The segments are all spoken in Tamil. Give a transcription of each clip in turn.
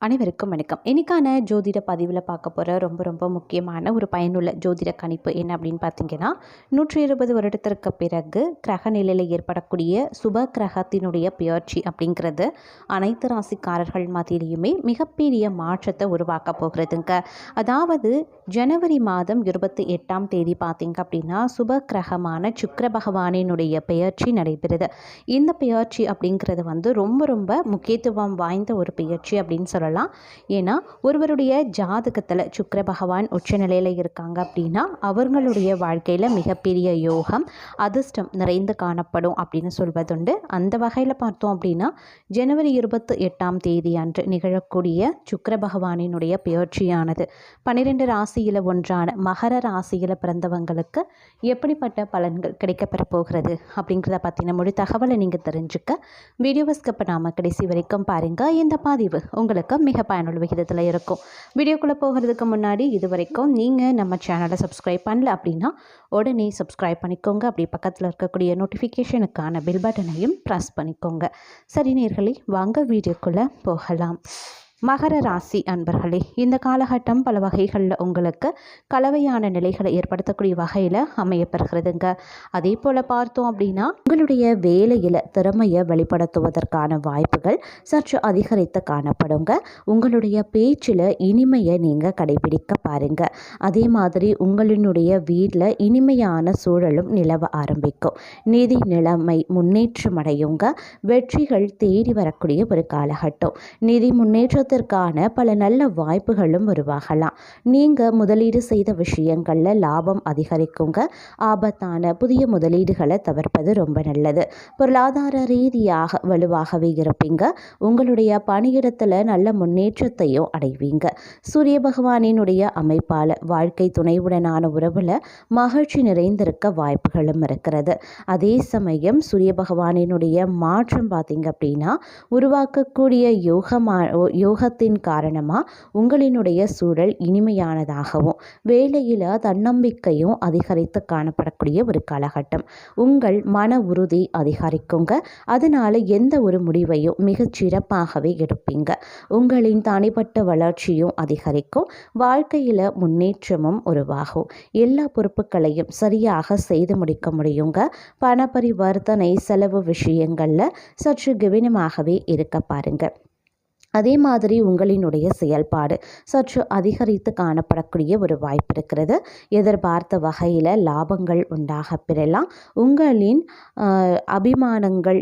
அனைவருக்கும் வணக்கம். இன்னைக்கான ஜோதிட பதிவில் பார்க்க போகிற ரொம்ப முக்கியமான ஒரு பயனுள்ள ஜோதிட கணிப்பு என்ன அப்படின்னு பார்த்தீங்கன்னா, 120 வருடத்திற்கு பிறகு கிரக நிலையில் ஏற்படக்கூடிய சுப கிரகத்தினுடைய பெயர்ச்சி அப்படிங்கிறது அனைத்து ராசிக்காரர்கள் மத்தியிலையுமே மிகப்பெரிய மாற்றத்தை உருவாக்க போகிறதுங்க. அதாவது ஜனவரி மாதம் 28ஆம் தேதி பார்த்தீங்க அப்படின்னா சுப கிரகமான சுக்கிர பகவானினுடைய பெயர்ச்சி நடைபெறுது. இந்த பெயர்ச்சி அப்படிங்கிறது ரொம்ப முக்கியத்துவம் வாய்ந்த ஒரு பெயர்ச்சி அப்படின்னு சொல்லலாம். ஏன்னா ஒருவருடைய ஜாதகத்தில் சுக்கிர பகவான் உச்ச நிலையில் இருக்காங்க அப்படின்னா அவர்களுடைய வாழ்க்கையில் மிகப்பெரிய யோகம் அதிர்ஷ்டம் நிறைந்து காணப்படும் அப்படின்னு சொல்வதுண்டு. அந்த வகையில் பார்த்தோம் அப்படின்னா ஜனவரி 28ஆம் தேதி அன்று நிகழக்கூடிய சுக்கிர பகவானினுடைய பெயர்ச்சியானது 12 ராசியில் ஒன்றான மகர ராசியில் பிறந்தவங்களுக்கு எப்படிப்பட்ட பலன்கள் கிடைக்கப்பெற போகிறது அப்படிங்கிறத பற்றின முழு தகவலை நீங்கள் தெரிஞ்சுக்க வீடியோவை ஸ்கிப் பண்ணாமல் கடைசி வரைக்கும் பாருங்கள். இந்த பதிவு உங்களுக்கு மிக பயனுள்ள விகிதத்தில் இருக்கும். வீடியோக்குள்ளே போகிறதுக்கு முன்னாடி இது வரைக்கும் நீங்கள் நம்ம சேனலை சப்ஸ்கிரைப் பண்ணல அப்படின்னா உடனே சப்ஸ்கிரைப் பண்ணிக்கோங்க. அப்படி பக்கத்தில் இருக்கக்கூடிய நோட்டிஃபிகேஷனுக்கான பெல் பட்டனையும் ப்ரெஸ் பண்ணிக்கோங்க. சரி நேயர்களே, வாங்க வீடியோக்குள்ளே போகலாம். மகர ராசி அன்பர்களே, இந்த காலகட்டம் பல வகைகளில் உங்களுக்கு கலவையான நிலைகளை ஏற்படுத்தக்கூடிய வகையில் அமையப்பெறுகிறதுங்க. அதே போல் பார்த்தோம் அப்படின்னா உங்களுடைய வேலையில் திறமையை வெளிப்படுத்துவதற்கான வாய்ப்புகள் சற்று அதிகரித்து காணப்படுங்க. உங்களுடைய பேச்சில் இனிமையை நீங்கள் கடைபிடிக்க பாருங்க. அதே மாதிரி உங்களினுடைய வீட்டில் இனிமையான சூழலும் நிலவ ஆரம்பிக்கும். நிதி நிலைமை முன்னேற்றம் அடையுங்க. வெற்றிகள் தேடி வரக்கூடிய ஒரு காலகட்டம். நிதி முன்னேற்ற பல நல்ல வாய்ப்புகளும் உருவாகலாம். நீங்கள் முதலீடு செய்த விஷயங்களில் லாபம் அதிகரிக்குங்க. ஆபத்தான புதிய முதலீடுகளை தவிர்ப்பது ரொம்ப நல்லது. பொருளாதார ரீதியாக வலுவாகவே இருப்பீங்க. உங்களுடைய பணியிடத்தில் நல்ல முன்னேற்றத்தையும் அடைவீங்க. சூரிய பகவானினுடைய அமைப்பால் வாழ்க்கை துணைவுடனான உறவில் மகிழ்ச்சி நிறைந்திருக்க வாய்ப்புகளும் இருக்கிறது. அதே சமயம் சூரிய பகவானினுடைய மாற்றம் பார்த்தீங்க அப்படின்னா உருவாக்கக்கூடிய யோகத்தின் காரணமாக உங்களினுடைய சூழல் இனிமையானதாகவும் வேலையில் தன்னம்பிக்கையும் அதிகரித்து காணப்படக்கூடிய ஒரு காலகட்டம். உங்கள் மன உறுதி அதிகரிக்குங்க. அதனால் எந்த ஒரு முடிவையும் மிகச் சிறப்பாகவே எடுப்பீங்க. உங்களின் தனிப்பட்ட வளர்ச்சியும் அதிகரிக்கும். வாழ்க்கையில் முன்னேற்றமும் உருவாகும். எல்லா பொறுப்புகளையும் சரியாக செய்து முடிக்க முடியுங்க. பண பரிவர்த்தனை செலவு விஷயங்களில் சற்று கவனமாகவே இருக்க பாருங்க. அதே மாதிரி உங்களினுடைய செயல்பாடு சற்று அதிகரித்து காணப்படக்கூடிய ஒரு வாய்ப்பு இருக்கிறது. எதிர்பார்த்த வகையில் லாபங்கள் உண்டாக பெறலாம். உங்களின் அபிமானங்கள்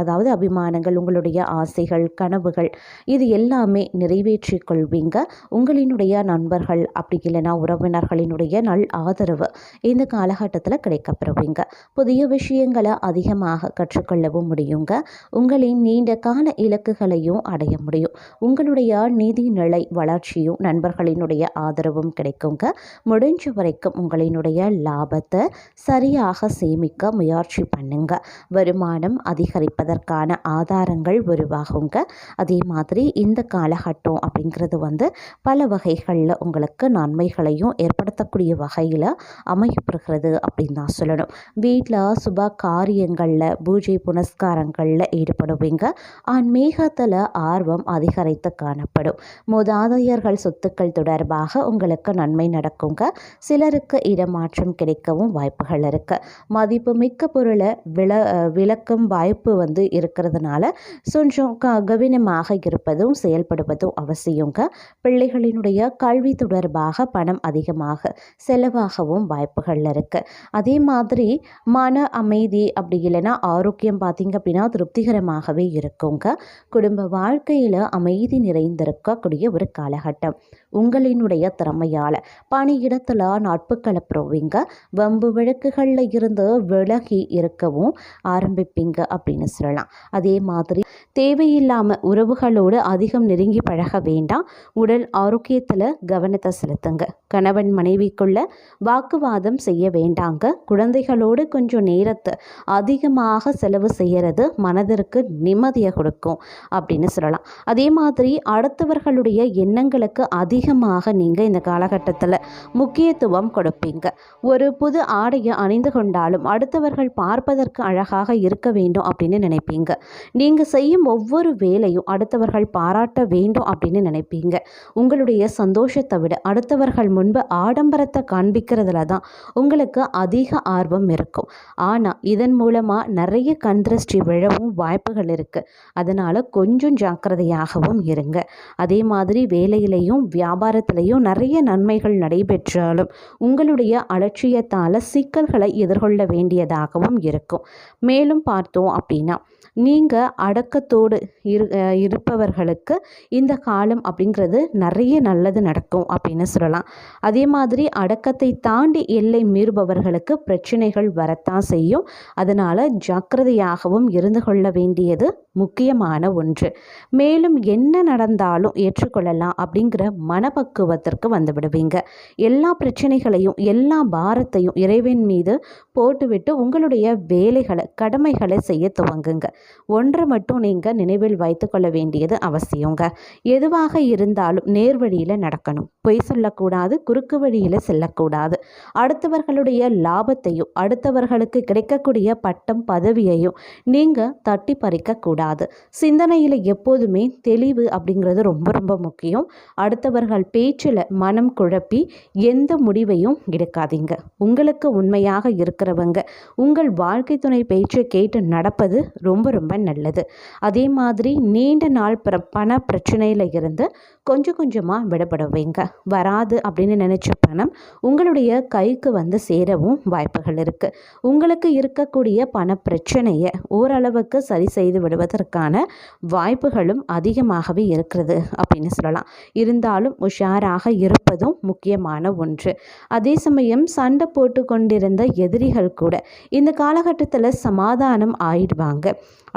அதாவது அபிமானங்கள், உங்களுடைய ஆசைகள், கனவுகள் இது எல்லாமே நிறைவேற்றி கொள்வீங்க. உங்களினுடைய நண்பர்கள் அப்படி இல்லைனா உறவினர்களினுடைய நல் ஆதரவு இந்த காலகட்டத்தில் கிடைக்கப்பெறுவீங்க. புதிய விஷயங்களை அதிகமாக கற்றுக்கொள்ளவும் முடியுங்க. உங்களின் நீண்ட கால இலக்குகளையும் அடைய முடியும். உங்களுடைய நிதி நிலை வளர்ச்சியும் நண்பர்களினுடைய ஆதரவும் கிடைக்குங்க. முடிஞ்ச வரைக்கும் உங்களினுடைய லாபத்தை சரியாக சேமிக்க முயற்சி பண்ணுங்க. வருமானம் அதிகரிப்பதற்கான ஆதாரங்கள் உருவாகுங்க. அதே மாதிரி இந்த காலகட்டம் அப்படிங்கிறது பல வகைகளில் உங்களுக்கு நன்மைகளையும் ஏற்படுத்தக்கூடிய வகையில் அமையப்படுகிறது அப்படின்னு தான் சொல்லணும். வீட்டில் சுப காரியங்களில் பூஜை புனஸ்காரங்களில் ஈடுபடுவீங்க. ஆன்மீகத்தில் ஆர்வம் அதிகரித்து காணப்படும். மூதாதையர்கள் சொத்துக்கள் தொடர்பாக உங்களுக்கு நன்மை நடக்குங்க. சிலருக்கு இடமாற்றம் கிடைக்கவும் வாய்ப்புகள் இருக்கு. மதிப்புமிக்க பொருளை விளக்கும் வாய்ப்பு இருக்கிறதுனால கொஞ்சம் கவனமாக இருப்பதும் செயல்படுவதும் அவசியங்க. பிள்ளைகளினுடைய கல்வி தொடர்பாக பணம் அதிகமாக செலவாகவும் வாய்ப்புகள் இருக்கு. அதே மாதிரி மன அமைதி அப்படி இல்லைன்னா ஆரோக்கியம் பார்த்தீங்க அப்படின்னா திருப்திகரமாகவே இருக்குங்க. குடும்ப வாழ்க்கையில் அமைதி நிறைந்திருக்கக்கூடிய ஒரு காலகட்டம். உங்களினுடைய திறமையால் பணியிடத்தில் நட்புகளை பெறுவீங்க. வம்பு வழக்குகளில் இருந்து விலகி இருக்கவும் ஆரம்பிப்பீங்க அப்படின்னு சொல்லலாம். அதே மாதிரி தேவையில்லாமல் உறவுகளோடு அதிகம் நெருங்கி பழக வேண்டாம். உடல் ஆரோக்கியத்தில் கவனத்தை செலுத்துங்க. கணவன் மனைவிக்குள்ள வாக்குவாதம் செய்ய வேண்டாங்க. குழந்தைகளோடு கொஞ்சம் நேரத்தை அதிகமாக செலவு செய்கிறது மனதிற்கு நிம்மதியை கொடுக்கும் அப்படின்னு சொல்லலாம். அதே மாதிரி அடுத்தவர்களுடைய எண்ணங்களுக்கு அதிகமாக நீங்கள் இந்த காலகட்டத்தில் முக்கியத்துவம் கொடுப்பீங்க. ஒரு புது ஆடையை அணிந்து கொண்டாலும் அடுத்தவர்கள் பார்ப்பதற்கு அழகாக இருக்க வேண்டும் அப்படின்னு நினைப்பீங்க. நீங்கள் செய்யும் செய்யும் ஒவ்வொரு வேலையும் அடுத்தவர்கள் பாராட்ட வேண்டும் அப்படின்னு நினைப்பீங்க. உங்களுடைய சந்தோஷத்தை விட அடுத்தவர்கள் முன்பு ஆடம்பரத்தை காண்பிக்கிறதுல தான் உங்களுக்கு அதிக ஆர்வம் இருக்கும். ஆனால் இதன் மூலமாக நிறைய கண் திருஷ்டி விழவும் வாய்ப்புகள் இருக்குது. அதனால் கொஞ்சம் ஜாக்கிரதையாகவும் இருங்க. அதே மாதிரி வேலையிலையும் வியாபாரத்திலையும் நிறைய நன்மைகள் நடைபெற்றாலும் உங்களுடைய அலட்சியத்தால் சிக்கல்களை எதிர்கொள்ள வேண்டியதாகவும் இருக்கும். மேலும் பார்த்தோம் அப்படின்னா நீங்கள் அடக்கத்தோடு இருப்பவர்களுக்கு இந்த காலம் அப்படிங்கிறது நிறைய நல்லது நடக்கும் அப்படின்னு சொல்லலாம். அதே மாதிரி அடக்கத்தை தாண்டி எல்லை மீறுபவர்களுக்கு பிரச்சனைகள் வரத்தான் செய்யும். அதனால் ஜாக்கிரதையாகவும் இருந்து கொள்ள வேண்டியது முக்கியமான ஒன்று. மேலும் என்ன நடந்தாலும் ஏற்றுக்கொள்ளலாம் அப்படிங்கிற மனப்பக்குவத்திற்கு வந்து விடுவீங்க. எல்லா பிரச்சனைகளையும் எல்லா பாரத்தையும் இறைவன் மீது போட்டுவிட்டு உங்களுடைய வேலைகளை கடமைகளை செய்ய துவங்குங்க. ஒன்றை மட்டும் நீங்கள் நினைவில் வைத்து கொள்ள வேண்டியது அவசியங்க. எதுவாக இருந்தாலும் நேர்வழியில் நடக்கணும். பொய் சொல்லக்கூடாது, குறுக்கு வழியில் செல்லக்கூடாது. அடுத்தவர்களுடைய லாபத்தையும் அடுத்தவர்களுக்கு கிடைக்கக்கூடிய பட்டம் பதவியையும் நீங்கள் தட்டி பறிக்கக்கூடாது. சிந்தனையில் எப்போதுமே தெளிவு அப்படிங்கிறது ரொம்ப ரொம்ப முக்கியம். அடுத்தவர்கள் பேச்சில் மனம் குழப்பி எந்த முடிவையும் எடுக்காதீங்க. உங்களுக்கு உண்மையாக இருக்கிறவங்க உங்கள் வாழ்க்கை துணை பேச்சை கேட்டு நடப்பது ரொம்ப ரொம்ப நல்லது. அதே மாதிரி நீண்ட நாள் பண பிரச்சனையில் இருந்து கொஞ்சம் கொஞ்சமாக விடப்படுவீங்க. வராது அப்படின்னு நினைச்ச பணம் உங்களுடைய கைக்கு வந்து சேரவும் வாய்ப்புகள் இருக்குது. உங்களுக்கு இருக்கக்கூடிய பண பிரச்சனையை ஓரளவுக்கு சரி செய்து விடுவதற்கான வாய்ப்புகளும் அதிகமாகவே இருக்கிறது அப்படின்னு சொல்லலாம். இருந்தாலும் உஷாராக இருப்பதும் முக்கியமான ஒன்று. அதே சமயம் சண்டை போட்டு கொண்டிருந்த எதிரிகள் கூட இந்த காலகட்டத்தில் சமாதானம் ஆயிடுவாங்க.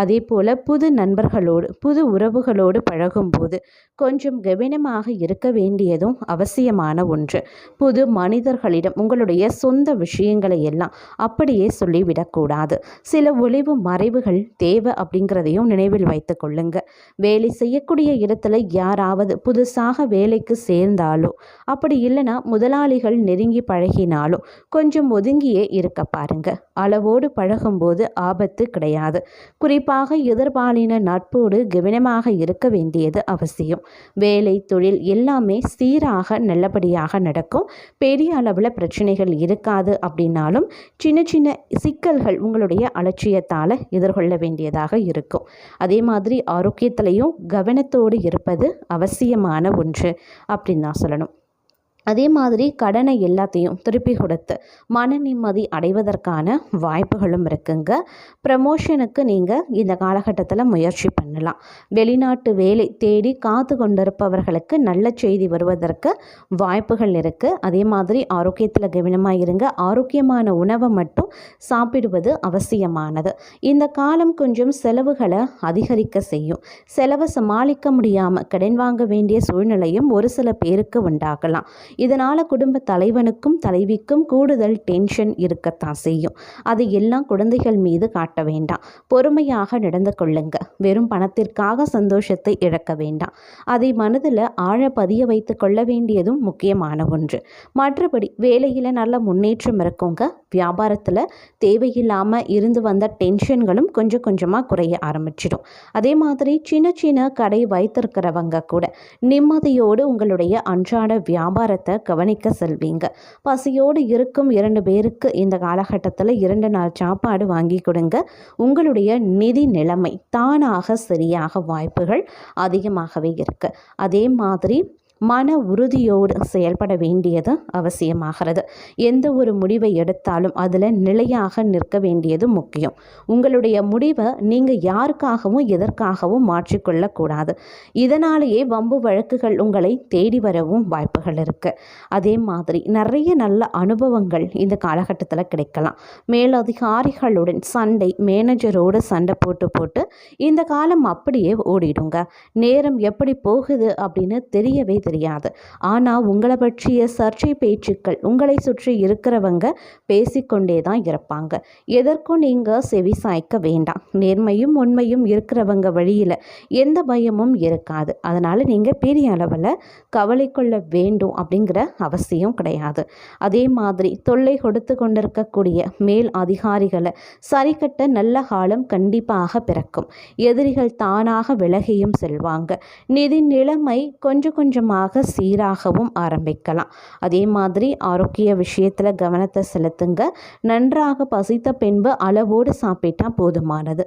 அதே போல் புது நண்பர்களோடு புது உறவுகளோடு பழகும்போது கொஞ்சம் கவனமாக இருக்க வேண்டியதும் அவசியமான ஒன்று. புது மனிதர்களிடம் உங்களுடைய சொந்த விஷயங்களை எல்லாம் அப்படியே சொல்லிவிடக்கூடாது. சில ஒளிவு மறைவுகள் தேவை அப்படிங்கிறதையும் நினைவில் வைத்து கொள்ளுங்க. வேலை செய்யக்கூடிய இடத்துல யாராவது புதுசாக வேலைக்கு சேர்ந்தாலோ அப்படி இல்லைன்னா முதலாளிகள் நெருங்கி பழகினாலும் கொஞ்சம் ஒதுங்கியே இருக்க பாருங்க. அளவோடு பழகும்போது ஆபத்து கிடையாது. குறிப்பாக எதிர்பாலின நட்போடு கவனமாக இருக்க வேண்டியது அவசியம். வேலை தொழில் எல்லாமே சீராக நல்லபடியாக நடக்கும். பெரிய அளவில் பிரச்சனைகள் இருக்காது. அப்படின்னாலும் சின்ன சின்ன சிக்கல்கள் உங்களுடைய அலட்சியத்தால் எதிர்கொள்ள வேண்டியதாக இருக்கும். அதே மாதிரி ஆரோக்கியத்திலையும் கவனத்தோடு இருப்பது அவசியமான ஒன்று அப்படின்னு நான் சொல்லணும். அதே மாதிரி கடனை எல்லாத்தையும் திருப்பி கொடுத்து மன நிம்மதி அடைவதற்கான வாய்ப்புகளும் இருக்குங்க. ப்ரமோஷனுக்கு நீங்கள் இந்த காலகட்டத்தில் முயற்சி பண்ணலாம். வெளிநாட்டு வேலை தேடி காத்து கொண்டிருப்பவர்களுக்கு நல்ல செய்தி வருவதற்கு வாய்ப்புகள் இருக்குது. அதே மாதிரி ஆரோக்கியத்தில் கவனமாக இருங்க. ஆரோக்கியமான உணவை மட்டும் சாப்பிடுவது அவசியமானது. இந்த காலம் கொஞ்சம் செலவுகளை அதிகரிக்க செய்யும். செலவை சமாளிக்க முடியாமல் கடன் வாங்க வேண்டிய சூழ்நிலையும் ஒரு சில பேருக்கு உண்டாகலாம். இதனால் குடும்ப தலைவனுக்கும் தலைவிக்கும் கூடுதல் டென்ஷன் இருக்கத்தான் செய்யும். அதை எல்லாம் குழந்தைகள் மீது காட்ட வேண்டாம். பொறுமையாக நடந்து கொள்ளுங்க. வெறும் பணத்திற்காக சந்தோஷத்தை இழக்க வேண்டாம். அதை மனதில் ஆழ பதிய வைத்து கொள்ள வேண்டியதும் முக்கியமான ஒன்று. மற்றபடி வேலையில் நல்ல முன்னேற்றம் இருக்குங்க. வியாபாரத்தில் தேவையில்லாமல் இருந்து வந்த டென்ஷன்களும் கொஞ்சம் கொஞ்சமாக குறைய ஆரம்பிச்சிடும். அதே மாதிரி சின்ன சின்ன கடை வைத்திருக்கிறவங்க கூட நிம்மதியோடு உங்களுடைய அன்றாட வியாபாரத்தை கவனிக்க செல்வீங்க. பசியோடு இருக்கும் 2 பேருக்கு இந்த காலகட்டத்தில் 2 நாள் சாப்பாடு வாங்கி கொடுங்க. உங்களுடைய நிதி நிலைமை தானாக சரியாக வாய்ப்புகள் அதிகமாகவே இருக்கு. அதே மாதிரி மன உறுதியோடு செயல்பட வேண்டியது அவசியமாகிறது. எந்த ஒரு முடிவை எடுத்தாலும் அதில் நிலையாக நிற்க வேண்டியது முக்கியம். உங்களுடைய முடிவை நீங்கள் யாருக்காகவும் எதற்காகவும் மாற்றிக்கொள்ளக்கூடாது. இதனாலேயே வம்பு வழக்குகள் உங்களை தேடி வரவும் வாய்ப்புகள் இருக்குது. அதே மாதிரி நிறைய நல்ல அனுபவங்கள் இந்த காலகட்டத்தில் கிடைக்கலாம். மேலதிகாரிகளுடன் சண்டை, மேனேஜரோடு சண்டை போட்டு இந்த காலம் அப்படியே ஓடிடுங்க. நேரம் எப்படி போகுது அப்படின்னு தெரியவே தெரியாது. ஆனால் உங்களை பற்றிய சர்ச்சை பேச்சுக்கள் உங்களை சுற்றி இருக்கிறவங்க பேசிக்கொண்டே தான் இருப்பாங்க. எதற்கும் நீங்கள் செவி சாய்க்க வேண்டாம். நேர்மையும் உண்மையும் இருக்கிறவங்க வழியில் எந்த பயமும் இருக்காது. அதனால் நீங்கள் பெரிய அளவில் கவலை கொள்ள வேண்டும் அப்படிங்கிற அவசியம் கிடையாது. அதே மாதிரி தொல்லை கொடுத்து கொண்டிருக்கக்கூடிய மேல் அதிகாரிகளை சரிக்கட்ட நல்ல காலம் கண்டிப்பாக பிறக்கும். எதிரிகள் தானாக விலகியும் செல்வாங்க. நிதி நிலைமை கொஞ்சம் கொஞ்சமாக சீராகவும் ஆரம்பிக்கலாம். அதே மாதிரி ஆரோக்கிய விஷயத்தில் கவனத்தை செலுத்துங்க. நன்றாக பசித்த பின்பு அளவோடு சாப்பிட்டா போதுமானது.